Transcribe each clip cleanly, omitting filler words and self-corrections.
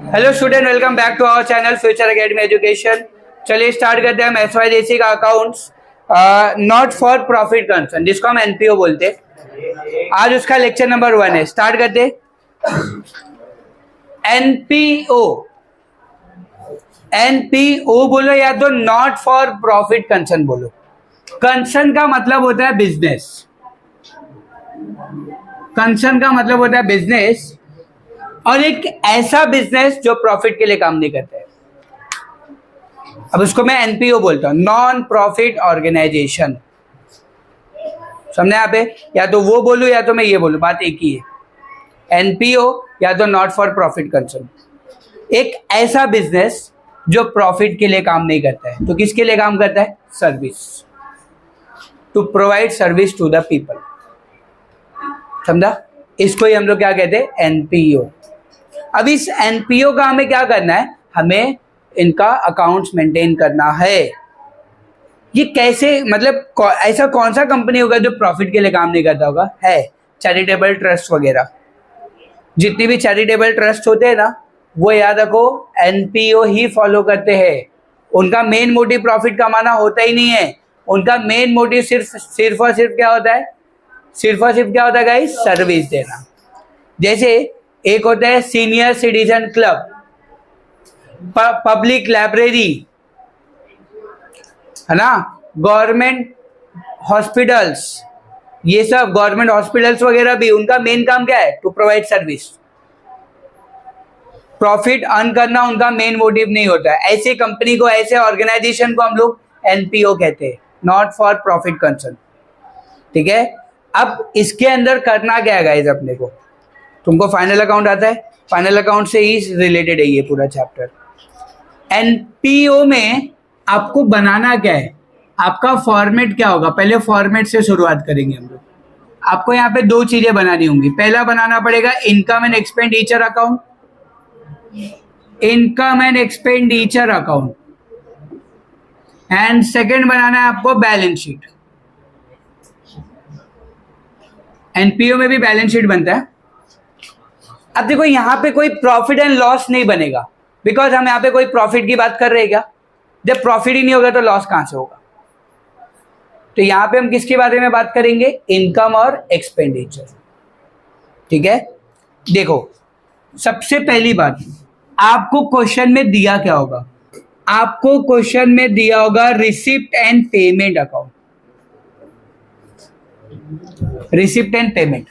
Hello student, welcome back to our channel future academy education. चलिए start करते हैं हम एसवाईजेसी का accounts not for profit concern, जिसको हम एनपीओ बोलते हैं। आज उसका लेक्चर नंबर 1 है। स्टार्ट करते एनपीओ। एनपीओ बोलो या तो नॉट फॉर प्रॉफिट कंसर्न बोलो। कंसर्न का मतलब होता है बिजनेस। कंसर्न का मतलब होता है बिजनेस, और एक ऐसा बिजनेस जो प्रॉफिट के लिए काम नहीं करता है। अब उसको मैं एनपीओ बोलता हूं, नॉन प्रॉफिट ऑर्गेनाइजेशन। समझे यहाँ पे? या तो वो बोलूं या तो मैं ये बोलूं, बात एक ही है। एनपीओ या तो नॉट फॉर प्रॉफिट कंसर्न, एक ऐसा बिजनेस जो प्रॉफिट के लिए काम नहीं करता है। तो किसके लिए काम करता है? Service, to provide service to the people. समझा? इसको ही हम लोग क्या कहते हैं? एनपीओ। अब इस एनपीओ का हमें क्या करना है? हमें इनका अकाउंट्स मेंटेन करना है। ये कैसे, मतलब ऐसा कौन सा कंपनी होगा जो प्रॉफिट के लिए काम नहीं करता होगा? है चैरिटेबल ट्रस्ट वगैरह। जितनी भी चैरिटेबल ट्रस्ट होते हैं ना, वो याद रखो एनपीओ ही फॉलो करते हैं। उनका मेन मोटिव प्रॉफिट कमाना होता ही नहीं है। उनका मेन मोटिव सिर्फ और सिर्फ क्या होता है? सिर्फ और सिर्फ क्या होता है गाइस? सर्विस देना। जैसे एक होता है senior citizen club, public library, है ना, गवर्नमेंट हॉस्पिटल्स। ये सब गवर्नमेंट हॉस्पिटल्स वगैरह भी, उनका मेन काम क्या है? To provide service. Profit earn करना उनका मेन मोटिव नहीं होता है। ऐसी कंपनी को, ऐसे ऑर्गेनाइजेशन को हम लोग एनपीओ कहते हैं, नॉट फॉर प्रॉफिट कंसर्न। ठीक है। अब इसके अंदर करना क्या है गाइस? अपने को, तुमको फाइनल अकाउंट आता है, फाइनल अकाउंट से ही रिलेटेड है ये पूरा चैप्टर। एनपीओ में आपको बनाना क्या है? आपका फॉर्मेट क्या होगा? पहले फॉर्मेट से शुरुआत करेंगे हम लोग। आपको यहाँ पे दो चीजें बनानी होंगी। पहला बनाना पड़ेगा income and expenditure account, income and expenditure account, and second बनाना है आपको बैलेंस शीट। एनपीओ में भी बैलेंस शीट बनता है। अब देखो यहां पे कोई प्रॉफिट एंड लॉस नहीं बनेगा, बिकॉज हम यहां पे कोई प्रॉफिट की बात कर रहे हैं क्या? जब प्रॉफिट ही नहीं होगा तो लॉस कहां से होगा? तो यहां पे हम किसके बारे में बात करेंगे? इनकम और एक्सपेंडिचर। ठीक है। देखो सबसे पहली बात, आपको क्वेश्चन में दिया क्या होगा? आपको क्वेश्चन में दिया होगा receipt and payment account. Receipt and payment,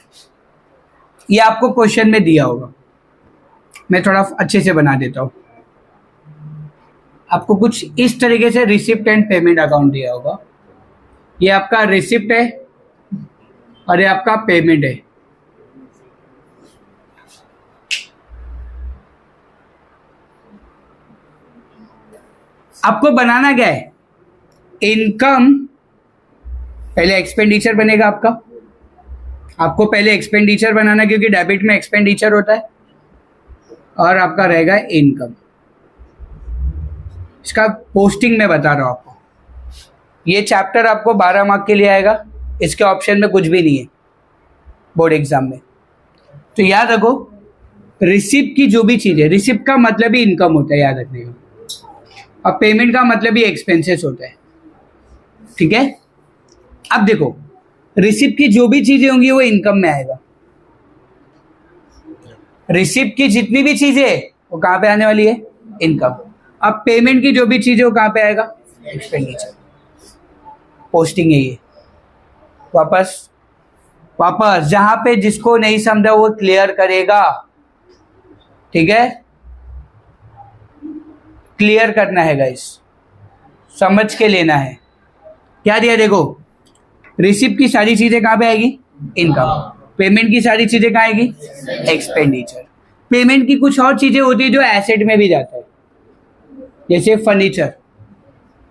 ये आपको क्वेश्चन में दिया होगा। मैं थोड़ा अच्छे से बना देता हूं। आपको कुछ इस तरीके से रिसिप्ट एंड पेमेंट अकाउंट दिया होगा। ये आपका रिसिप्ट है और ये आपका पेमेंट है। आपको बनाना क्या है? इनकम, पहले एक्सपेंडिचर बनेगा आपका। आपको पहले एक्सपेंडिचर बनाना, क्योंकि डेबिट में एक्सपेंडिचर होता है, और आपका रहेगा इनकम। इसका पोस्टिंग में बता रहा हूं आपको। ये चैप्टर आपको 12 मार्क के लिए आएगा। इसके ऑप्शन में कुछ भी नहीं है बोर्ड एग्जाम में। तो याद रखो, रिसिप्ट की जो भी चीज है, रिसिप्ट का मतलब ही इनकम होता है, याद रखने का। और पेमेंट का मतलब ही एक्सपेंसेस होता है। ठीक है। अब देखो, रिसिप्ट की जो भी चीजें होंगी वो इनकम में आएगा। रिसिप्ट की जितनी भी चीजें वो कहां पे आने वाली है? इनकम। अब पेमेंट की जो भी चीजें वो कहां पे आएगा? एक्सपेंडिचर। पोस्टिंग है ये। वापस जहां पे जिसको नहीं समझा वो क्लियर करेगा। ठीक है, क्लियर करना है गाइस, समझ के लेना है। क्या दिया? देखो, रिसिप्ट की सारी चीजें कहां पे आएगी? इनकम। पेमेंट की सारी चीजें कहां आएगी? एक्सपेंडिचर। पेमेंट की कुछ और चीजें होती है जो एसेट में भी जाता है, जैसे फर्नीचर।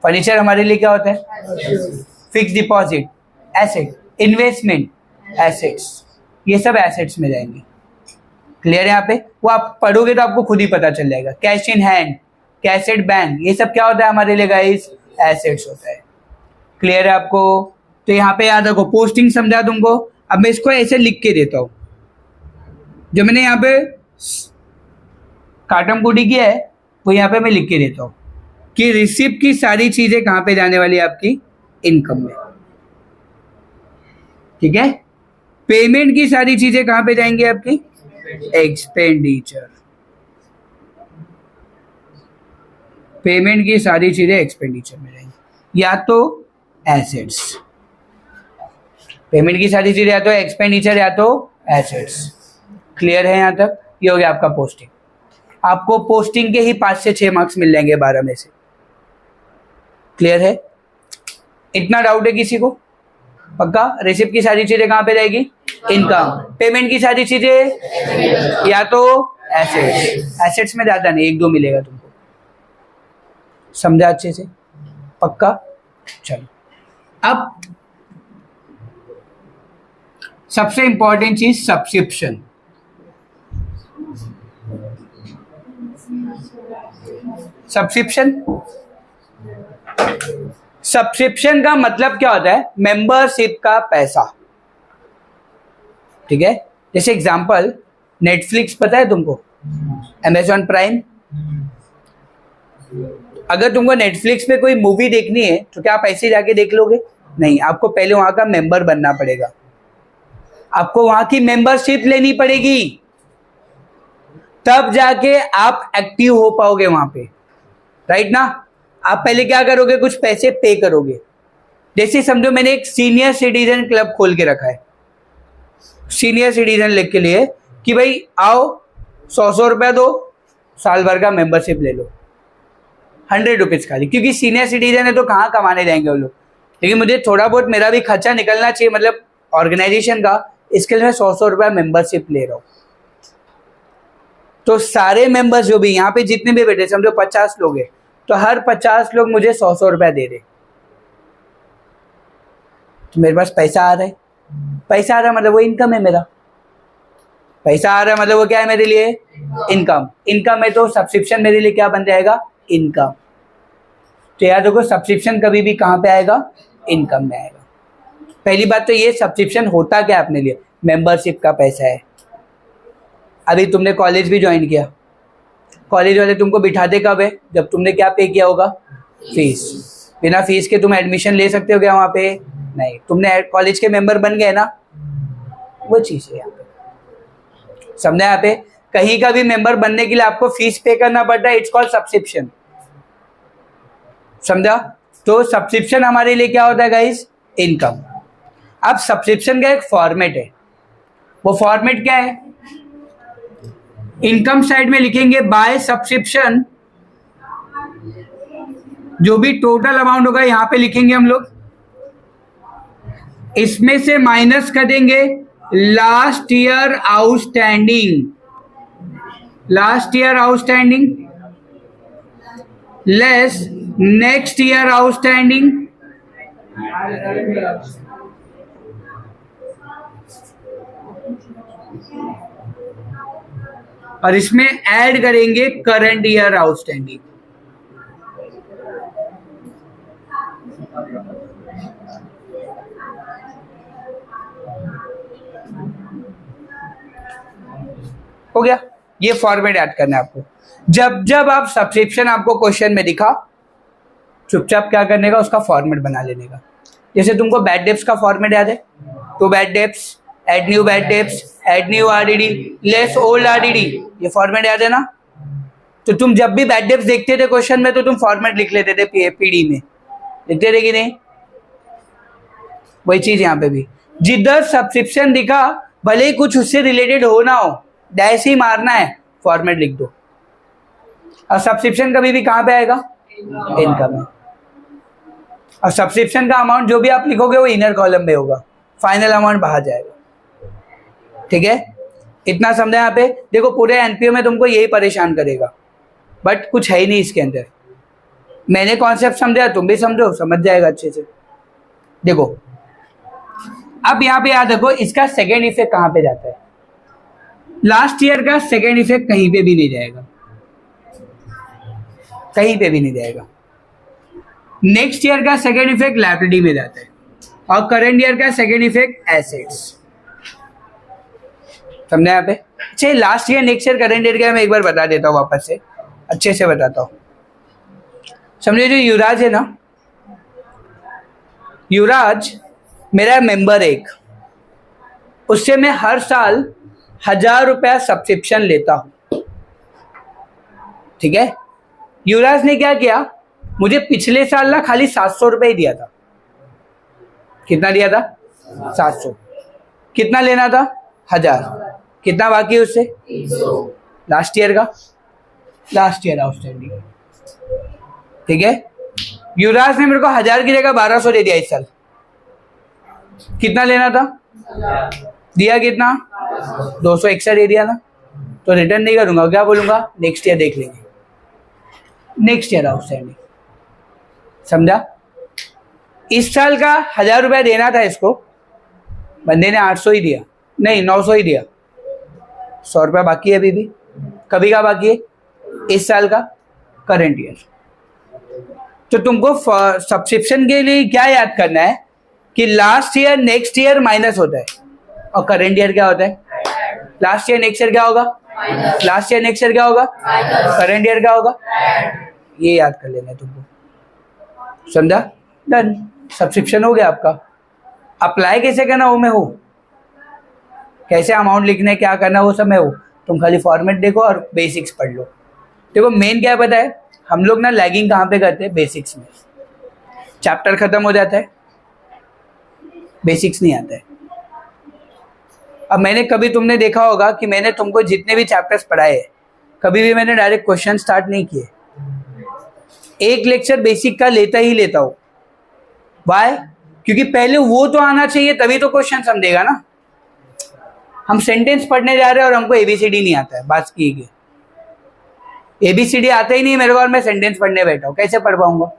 फर्नीचर हमारे लिए क्या होता है? Fix deposit, asset, investment, assets. ये सब एसेट्स में जाएंगे। क्लियर है यहाँ पे? वो आप पढ़ोगे तो आपको खुद ही पता चल जाएगा। Cash in hand, cash at bank, ये सब क्या होता है हमारे लिए गाइस? एसेट्स होता है। क्लियर है आपको? तो यहाँ पे याद रखो, पोस्टिंग समझा तुमको। अब मैं इसको ऐसे लिख के देता हूं, जो मैंने यहाँ पे काटम कुटी किया है वो यहाँ पे मैं लिख के देता हूँ कि रिसिप्ट की सारी चीजें कहाँ पे जाने वाली है आपकी इनकम में, ठीक है। पेमेंट की सारी चीजें कहाँ पे जाएंगी आपकी एक्सपेंडिचर, पेमेंट की सारी चीजें एक्सपेंडिचर में जाएंगी या तो एसेट्स, पेमेंट की सारी चीजें या तो एक्सपेंडिचर या तो एसेट्स। क्लियर है यहाँ तक? ये हो गया आपका पोस्टिंग। आपको पोस्टिंग के ही 5 से 6 मार्क्स मिल जाएंगे 12 में से। क्लियर है? इतना डाउट है किसी को? पक्का? रिसिप्ट की सारी चीजें कहां पे जाएगी इनकम, पेमेंट की सारी चीजें या तो एसेट्स, एसेट्स में ज्यादा नहीं 1-2 मिलेगा तुमको। समझा अच्छे से? पक्का? चलो अब सबसे इंपॉर्टेंट चीज सब्सक्रिप्शन। सब्सक्रिप्शन का मतलब क्या होता है? मेंबरशिप का पैसा, ठीक है। जैसे एग्जांपल नेटफ्लिक्स पता है तुमको, अमेजॉन प्राइम। अगर तुमको नेटफ्लिक्स पे कोई मूवी देखनी है तो क्या आप ऐसे जाके देख लोगे? नहीं, आपको पहले वहां का मेंबर बनना पड़ेगा, आपको वहां की मेंबरशिप लेनी पड़ेगी, तब जाके आप एक्टिव हो पाओगे वहां पे, राइट ना। आप पहले क्या करोगे? कुछ पैसे पे करोगे। जैसे समझो मैंने एक सीनियर सिटीजन क्लब खोल के रखा है, सीनियर सिटीजन लिख के लिए कि भाई आओ 100 रुपया दो, साल भर का मेंबरशिप ले लो, 100 रुपीज खाली, क्योंकि सीनियर सिटीजन है तो कहाँ कमाने जाएंगे वो लोग। लेकिन मुझे थोड़ा बहुत मेरा भी खर्चा निकलना चाहिए, मतलब ऑर्गेनाइजेशन का, इसके लिए मैं 100 रुपया मेंबरशिप ले रहा हूँ। तो सारे मेंबर्स जो भी यहाँ पे जितने भी बैठे, समझो 50 लोग हैं, तो हर 50 लोग मुझे 100 रुपया दे रहे, तो मेरे पास पैसा आ रहा है। पैसा आ रहा है मतलब वो इनकम है मेरा, पैसा आ रहा है मतलब वो क्या है मेरे लिए? इनकम। इनकम है तो सब्सक्रिप्शन मेरे लिए क्या बन जाएगा? इनकम। तो याद रखो सब्सक्रिप्शन कभी भी कहाँ पे आएगा? इनकम में आएगा। पहली बात तो ये सब्सक्रिप्शन होता क्या अपने लिए? मेंबरशिप का पैसा है। अभी तुमने कॉलेज भी ज्वाइन किया, कॉलेज वाले तुमको बिठाते कब है? जब तुमने क्या पे किया होगा? फीस। बिना फीस के तुम एडमिशन ले सकते हो क्या वहाँ पे? नहीं। तुमने कॉलेज के मेंबर बन गए ना, वो चीज़ है यहाँ पे। समझा? यहाँ पे कहीं का भी मेंबर बनने के लिए आपको फीस पे करना पड़ता है, इट्स कॉल्ड सब्सक्रिप्शन। समझा? तो सब्सक्रिप्शन हमारे लिए क्या होता है गाइस? इनकम। अब सब्सक्रिप्शन का एक फॉर्मेट है, वो फॉर्मेट क्या है? इनकम साइड में लिखेंगे बाय सब्सक्रिप्शन, जो भी टोटल अमाउंट होगा यहां पे लिखेंगे हम लोग, इसमें से माइनस कर देंगे last year outstanding, last year outstanding less next year outstanding, और इसमें ऐड करेंगे करंट ईयर आउटस्टैंडिंग। हो गया? ये फॉर्मेट ऐड करना है आपको। जब जब आप सब्सक्रिप्शन आपको क्वेश्चन में दिखा, चुपचाप क्या करने का? उसका फॉर्मेट बना लेने का। जैसे तुमको बैड डेब्ट्स का फॉर्मेट याद है? तो bad debts, add new bad debts, add new RDD, less old RDD, ये फॉर्मेट याद है ना? तो तुम जब भी बैड डेब्ट्स देखते थे क्वेश्चन में तो तुम फॉर्मेट लिख लेते थे पीडी में, लिखते थे कि नहीं? वही चीज यहाँ पे भी, जिधर सब्सक्रिप्शन दिखा भले ही कुछ उससे रिलेटेड हो ना हो, डैश ही मारना है, फॉर्मेट लिख दो। और सब्सक्रिप्शन कभी भी कहाँ पे आएगा? इनकम में। और सब्सक्रिप्शन का अमाउंट जो भी आप लिखोगे वो इनर कॉलम में होगा, फाइनल अमाउंट बाहर जाएगा। ठीक है? इतना समझा यहाँ पे? देखो पूरे एनपीओ में तुमको यही परेशान करेगा, बट कुछ है ही नहीं इसके अंदर। मैंने कॉन्सेप्ट समझा, तुम भी समझो, समझ जाएगा अच्छे से। देखो अब यहाँ पे याद रखो, इसका सेकेंड इफेक्ट कहाँ पे जाता है? लास्ट ईयर का सेकेंड इफेक्ट कहीं पे भी नहीं जाएगा, कहीं पे भी नहीं जाएगा। नेक्स्ट ईयर का सेकेंड इफेक्ट लायबिलिटी में जाता है, और करंट ईयर का सेकेंड इफेक्ट एसेट्स। समझे यहाँ पे? अच्छा, last year next year current year क्या, मैं एक बार बता देता हूँ वापस से, अच्छे से बताता हूँ। समझे, जो युवराज है ना, युवराज मेरा मेंबर एक, उससे मैं हर साल 1000 रुपया सब्सक्रिप्शन लेता हूँ, ठीक है। युवराज ने क्या किया, मुझे पिछले साल ना खाली 700 रुपये ही दिया था। कितना दिया था? 700। कितना लेना था? 1000। कितना बाकी है उससे? लास्ट ईयर का, लास्ट ईयर आउटस्टैंडिंग, ठीक है। युवराज ने मेरे को 1000 की जगह 1200 दे दिया इस साल। कितना लेना था? दिया कितना? 200 एक्स्ट्रा दे दिया ना, तो रिटर्न नहीं करूंगा, क्या बोलूंगा? नेक्स्ट ईयर देख लेंगे, नेक्स्ट ईयर आउटस्टैंडिंग। समझा? इस साल का 1000 रुपया देना था इसको, बंदे ने 800 ही दिया, नहीं 900 ही दिया। 100 रुपया बाकी है अभी भी। कभी का बाकी है? इस साल का, करंट ईयर। तो तुमको सब्सक्रिप्शन के लिए क्या याद करना है कि last year next year minus होता है, और करंट ईयर क्या होता है? लास्ट ईयर नेक्स्ट ईयर क्या होगा? लास्ट ईयर नेक्स्ट ईयर क्या होगा? करंट ईयर क्या होगा? ये याद कर लेना है तुमको। समझा? डन, सब्सक्रिप्शन हो गया आपका। अप्लाई कैसे करना वो मैं हूँ, कैसे अमाउंट लिखना है, क्या करना वो सब मैं हूँ। तुम खाली फॉर्मेट देखो और बेसिक्स पढ़ लो। देखो मेन क्या पता है, हम लोग ना लैगिंग कहाँ पे करते हैं? बेसिक्स में। चैप्टर खत्म हो जाता है, बेसिक्स नहीं आता है। अब मैंने कभी, तुमने देखा होगा कि मैंने तुमको जितने भी चैप्टर्स पढ़ाए, कभी भी मैंने डायरेक्ट क्वेश्चन स्टार्ट नहीं किए। एक लेक्चर बेसिक का लेता ही लेता हूँ। वाई? क्योंकि पहले वो तो आना चाहिए, तभी तो क्वेश्चन समझेगा ना। हम सेंटेंस पढ़ने जा रहे हैं और हमको एबीसीडी नहीं आता है, बात की गई। एबीसीडी आता ही नहीं मेरे को और मैं सेंटेंस पढ़ने बैठा हूँ, कैसे पढ़ पाऊंगा?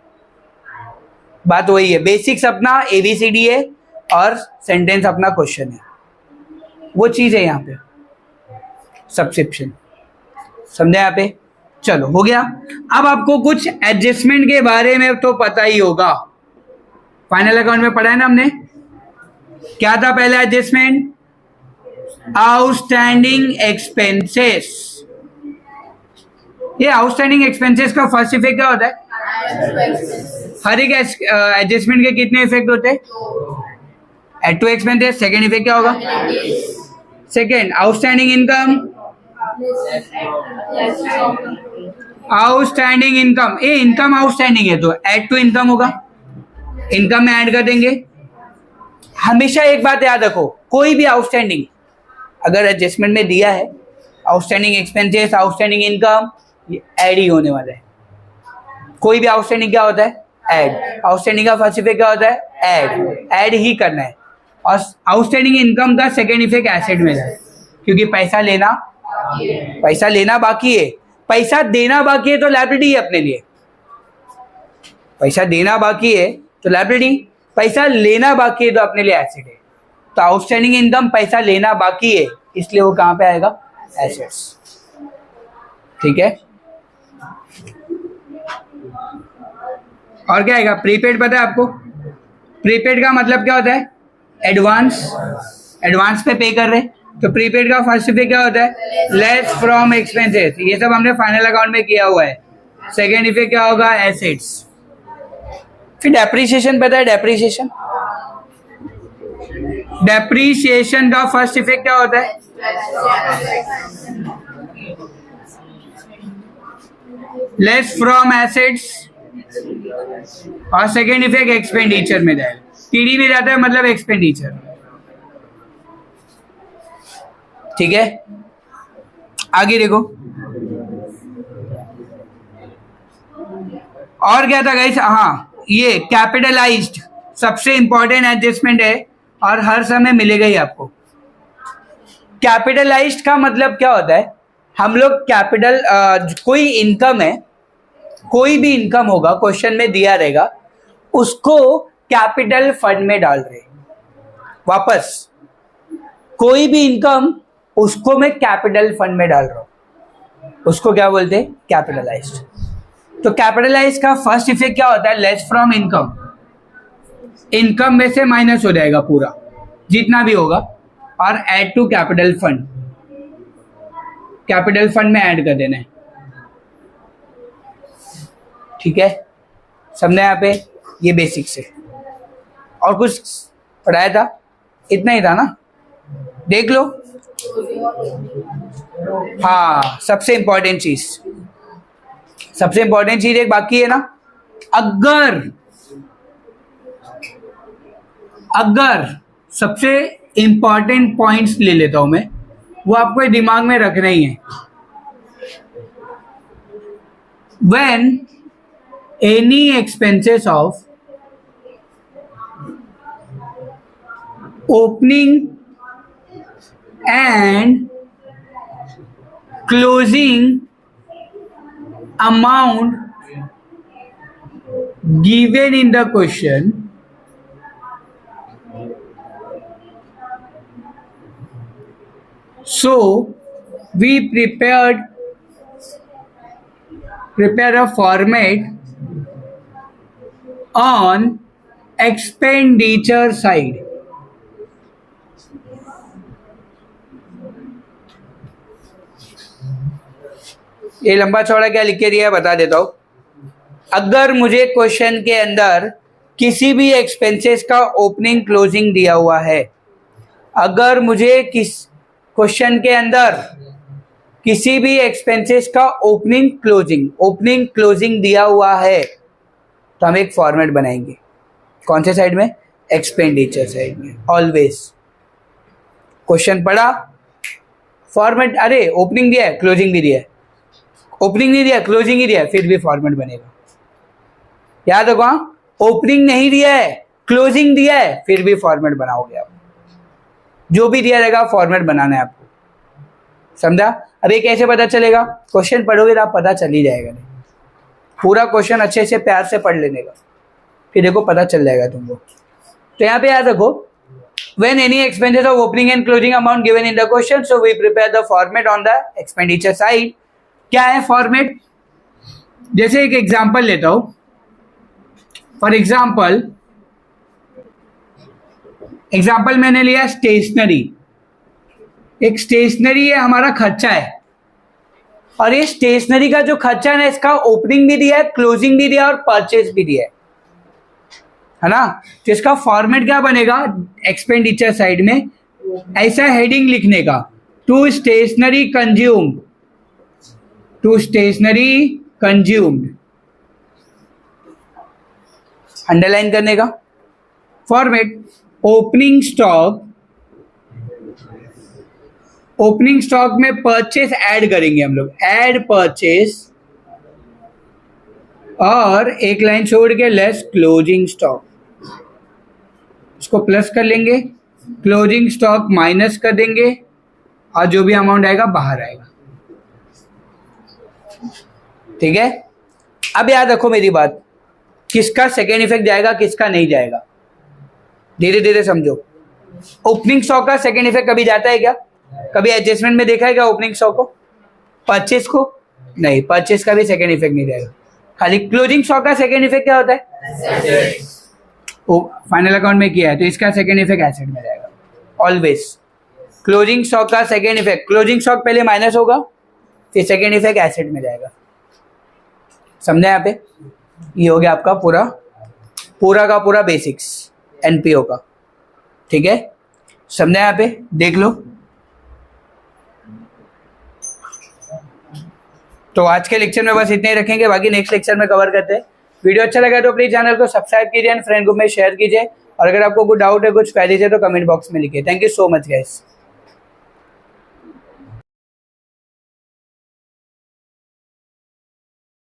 बात वही है, बेसिक्स अपना एबीसीडी है और सेंटेंस अपना क्वेश्चन है, वो चीज है यहाँ पे सब्सक्रिप्शन। समझा यहाँ पे? चलो हो गया। अब आपको कुछ एडजस्टमेंट के बारे में तो पता ही होगा, फाइनल अकाउंट में पढ़ा है ना हमने। क्या था पहला एडजस्टमेंट? Outstanding expenses. ये आउटस्टैंडिंग एक्सपेंसेस का फर्स्ट इफेक्ट क्या होता है? हर एक एडजस्टमेंट के कितने इफेक्ट होते हैं? Add to expenses. Second effect क्या होगा? Second, outstanding income. Outstanding income, ये इनकम आउटस्टैंडिंग है तो एड टू इनकम होगा, इनकम में ऐड कर देंगे। हमेशा एक बात याद रखो, कोई भी आउटस्टैंडिंग अगर एडजस्टमेंट में दिया है, आउटस्टैंडिंग एक्सपेंसेस, आउटस्टैंडिंग इनकम, ये ऐड ही होने वाला है। कोई भी आउटस्टैंडिंग क्या होता है? ऐड। आउटस्टैंडिंग का फर्स्ट इफेक्ट क्या होता है? ऐड। ऐड ही करना है। और आउटस्टैंडिंग इनकम का सेकेंड इफेक्ट एसेट में है, क्योंकि पैसा लेना बाकी है। पैसा देना बाकी है तो लायबिलिटी है अपने लिए। पैसा देना बाकी है तो लायबिलिटी, पैसा लेना बाकी है तो अपने लिए एसेट है। तो आउटस्टैंडिंग इनकम पैसा लेना बाकी है, इसलिए वो कहां पे आएगा? एसेट्स। ठीक है। और क्या आएगा? प्रीपेड। पता है आपको प्रीपेड का मतलब क्या होता है? एडवांस। एडवांस पे पे कर रहे, तो प्रीपेड का फर्स्ट इफेक्ट क्या होता है? Less from expenses. ये सब हमने फाइनल अकाउंट में किया हुआ है। सेकेंड इफेक्ट क्या होगा? एसेट्स। फिर डेप्रिसिएशन। पता है डेप्रिसिएशन? डेप्रिसिएशन का फर्स्ट इफेक्ट क्या होता है? Less from assets. और सेकेंड इफेक्ट एक्सपेंडिचर में जाएगा। टीडी में जाता है मतलब एक्सपेंडिचर। ठीक है, आगे देखो और क्या था गाइस। हाँ, ये कैपिटलाइज्ड सबसे इंपॉर्टेंट एडजस्टमेंट है और हर समय मिलेगा ही आपको। कैपिटलाइज्ड का मतलब क्या होता है? हम लोग कैपिटल, कोई इनकम है, कोई भी इनकम होगा, क्वेश्चन में दिया रहेगा, उसको कैपिटल फंड में डाल रहे। वापस, कोई भी इनकम, उसको मैं कैपिटल फंड में डाल रहा हूं, उसको क्या बोलते हैं? कैपिटलाइज्ड। तो कैपिटलाइज्ड का फर्स्ट इफेक्ट क्या होता है? Less from income. इनकम में से माइनस हो जाएगा पूरा जितना भी होगा, और add to capital fund. Capital fund में ऐड कर देना है। ठीक है, समझे यहाँ पे? ये बेसिक्स है। और कुछ पढ़ाया था? इतना ही था ना, देख लो। हाँ, सबसे इंपॉर्टेंट चीज एक बाकी है ना। अगर सबसे इंपॉर्टेंट पॉइंट्स ले लेता हूं मैं, वो आपको दिमाग में रखना ही है। When any expenses of opening and closing amount given in the question so we prepare a format on expenditure side. ये लंबा चौड़ा क्या लिख के दिया है बता देता हूं। अगर मुझे क्वेश्चन के अंदर किसी भी एक्सपेंसेस का ओपनिंग क्लोजिंग दिया हुआ है, अगर मुझे क्वेश्चन के अंदर किसी भी एक्सपेंसेस का ओपनिंग क्लोजिंग दिया हुआ है, तो हम एक फॉर्मेट बनाएंगे। कौन से साइड में? एक्सपेंडिचर साइड में। ऑलवेज क्वेश्चन पढ़ा, फॉर्मेट, अरे ओपनिंग दिया है, क्लोजिंग भी दिया है, ओपनिंग नहीं दिया, क्लोजिंग ही दिया है, फिर भी फॉर्मेट बनेगा। याद रखो, ओपनिंग नहीं दिया है, क्लोजिंग दिया है, फिर भी फॉर्मेट बनाओगे आप। जो भी दिया रहेगा फॉर्मेट बनाना है आपको, समझा? अब ये कैसे पता चलेगा? क्वेश्चन पढ़ोगे तो आप पता चल ही जाएगा। नहीं, पूरा क्वेश्चन अच्छे से प्यार से पढ़ लेने का, फिर देखो पता चल जाएगा तुमको। तो यहाँ पे याद रखो, when any expenses of opening and closing amount given in the question, so we prepare the format on the expenditure side. क्या है फॉर्मेट? जैसे एक एग्जांपल लेता हूं। फॉर एग्जांपल मैंने लिया स्टेशनरी। एक स्टेशनरी है, हमारा खर्चा है, और ये स्टेशनरी का जो खर्चा है ना, इसका ओपनिंग भी दिया है, क्लोजिंग भी दिया है और परचेज भी दिया है ना। तो इसका फॉर्मेट क्या बनेगा? एक्सपेंडिचर साइड में ऐसा हेडिंग लिखने का, टू स्टेशनरी कंज्यूम्ड, अंडरलाइन करने का। फॉर्मेट ओपनिंग स्टॉक में परचेस ऐड करेंगे हम लोग, ऐड परचेस, और एक लाइन छोड़ के लेस क्लोजिंग स्टॉक, इसको प्लस कर लेंगे, क्लोजिंग स्टॉक माइनस कर देंगे, और जो भी अमाउंट आएगा बाहर आएगा। ठीक है, अब याद रखो मेरी बात, किसका सेकेंड इफेक्ट जाएगा, किसका नहीं जाएगा, धीरे धीरे समझो। ओपनिंग स्टॉक का सेकेंड इफेक्ट कभी जाता है क्या? कभी एडजस्टमेंट में देखा है क्या ओपनिंग स्टॉक को? परचेस को नहीं, परचेस का भी सेकेंड इफेक्ट नहीं जाएगा। खाली क्लोजिंग स्टॉक का सेकेंड इफेक्ट क्या होता है? फाइनल अकाउंट में किया है तो इसका सेकेंड इफेक्ट एसेट में जाएगा। ऑलवेज क्लोजिंग स्टॉक का सेकेंड इफेक्ट, क्लोजिंग स्टॉक पहले माइनस होगा, फिर सेकेंड इफेक्ट एसेट में जाएगा। समझा यहाँ पे? ये हो गया आपका पूरा का पूरा बेसिक्स एनपीओ का। ठीक है, समझा यहाँ पे? देख लो। तो आज के लेक्चर में बस इतने ही रखेंगे, बाकी नेक्स्ट लेक्चर में कवर करते हैं। वीडियो अच्छा लगा तो प्लीज चैनल को सब्सक्राइब कीजिए एंड फ्रेंड ग्रुप में शेयर कीजिए, और अगर आपको कुछ डाउट है, कुछ क्वेरीज है तो कमेंट बॉक्स में लिखिए। Thank you so much guys.